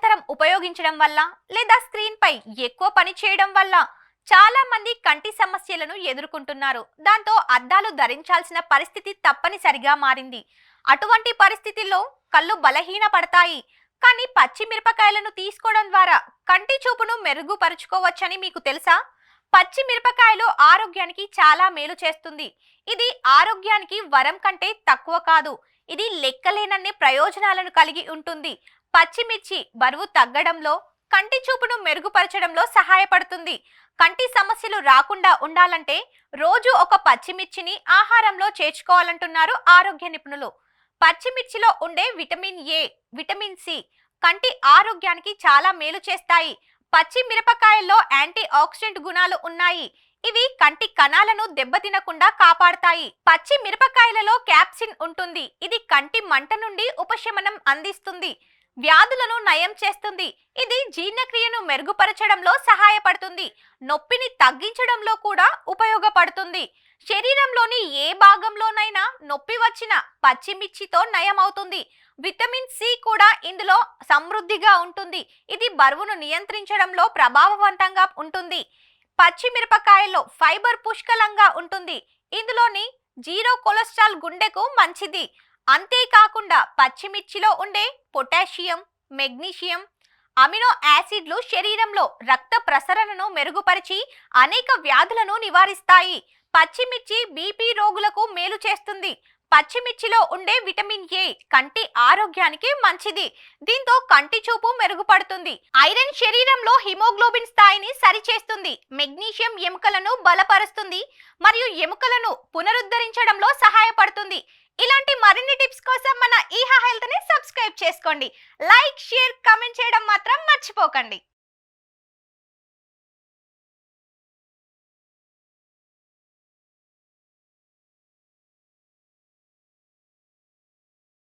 నిరంతరం ఉపయోగించడం వల్ల లేదా స్క్రీన్ పై ఎక్కువ పని చేయడం వల్ల చాలా మంది కంటి సమస్యలను ఎదుర్కొంటున్నారు. దాంతో అద్దాలు ధరించాల్సిన పరిస్థితి తప్పనిసరిగా మారింది. అటువంటి పరిస్థితుల్లో కళ్ళు బలహీనపడతాయి. కానీ పచ్చి మిరపకాయలను తీసుకోవడం ద్వారా కంటి చూపును మెరుగుపరుచుకోవచ్చని మీకు తెలుసా? పచ్చి మిరపకాయలు ఆరోగ్యానికి చాలా మేలు చేస్తుంది. ఇది ఆరోగ్యానికి వరం కంటే తక్కువ కాదు. ఇది లెక్కలేనన్ని ప్రయోజనాలను కలిగి ఉంటుంది. పచ్చిమిర్చి బరువు తగ్గడంలో, కంటి చూపును మెరుగుపరచడంలో సహాయపడుతుంది. కంటి సమస్యలు రాకుండా ఉండాలంటే రోజు ఒక పచ్చిమిర్చిని ఆహారంలో చేర్చుకోవాలంటున్నారు ఆరోగ్య నిపుణులు. పచ్చిమిర్చిలో ఉండే విటమిన్ ఏ, విటమిన్ సి కంటి ఆరోగ్యానికి చాలా మేలు చేస్తాయి. పచ్చి మిరపకాయల్లో యాంటీ ఆక్సిడెంట్ గుణాలు ఉన్నాయి. ఇవి కంటి కణాలను దెబ్బతినకుండా కాపాడతాయి. పచ్చి మిరపకాయలలో క్యాప్సిన్ ఉంటుంది. ఇది కంటి మంట నుండి ఉపశమనం అందిస్తుంది, వ్యాధులను నయం చేస్తుంది. ఇది జీర్ణక్రియను మెరుగుపరచడంలో సహాయపడుతుంది, నొప్పిని తగ్గించడంలో కూడా ఉపయోగపడుతుంది. శరీరంలోని ఏ భాగంలోనైనా నొప్పి వచ్చిన పచ్చిమిర్చితో నయమవుతుంది. విటమిన్ సి కూడా ఇందులో సమృద్ధిగా ఉంటుంది. ఇది బరువును నియంత్రించడంలో ప్రభావవంతంగా ఉంటుంది. పచ్చి మిరపకాయల్లో ఫైబర్ పుష్కలంగా ఉంటుంది. ఇందులోని జీరో కొలెస్ట్రాల్ గుండెకు మంచిది. అంతేకాకుండా పచ్చిమిర్చిలో ఉండే పొటాషియం, మెగ్నీషియం, అమినో యాసిడ్లు శరీరంలో రక్త ప్రసరణను మెరుగుపరిచి అనేక వ్యాధులను నివారిస్తాయి. పచ్చిమిర్చి బీపీ రోగులకు మేలు చేస్తుంది. పచ్చిమిర్చిలో ఉండే విటమిన్ ఏ కంటి ఆరోగ్యానికి మంచిది. దీంతో కంటి చూపు మెరుగుపడుతుంది. ఐరన్ శరీరంలో హిమోగ్లోబిన్ స్థాయిని సరిచేస్తుంది. మెగ్నీషియం ఎముకలను బలపరుస్తుంది మరియు ఎముకలను పునరుద్ధరించడంలో సహాయపడుతుంది. ఇలాంటి మరిన్ని టిప్స్ కోసం మన ఈహా హెల్త్ ని సబ్స్క్రైబ్ చేసుకోండి. లైక్, షేర్, కామెంట్ చేయడం మాత్రం మర్చిపోకండి.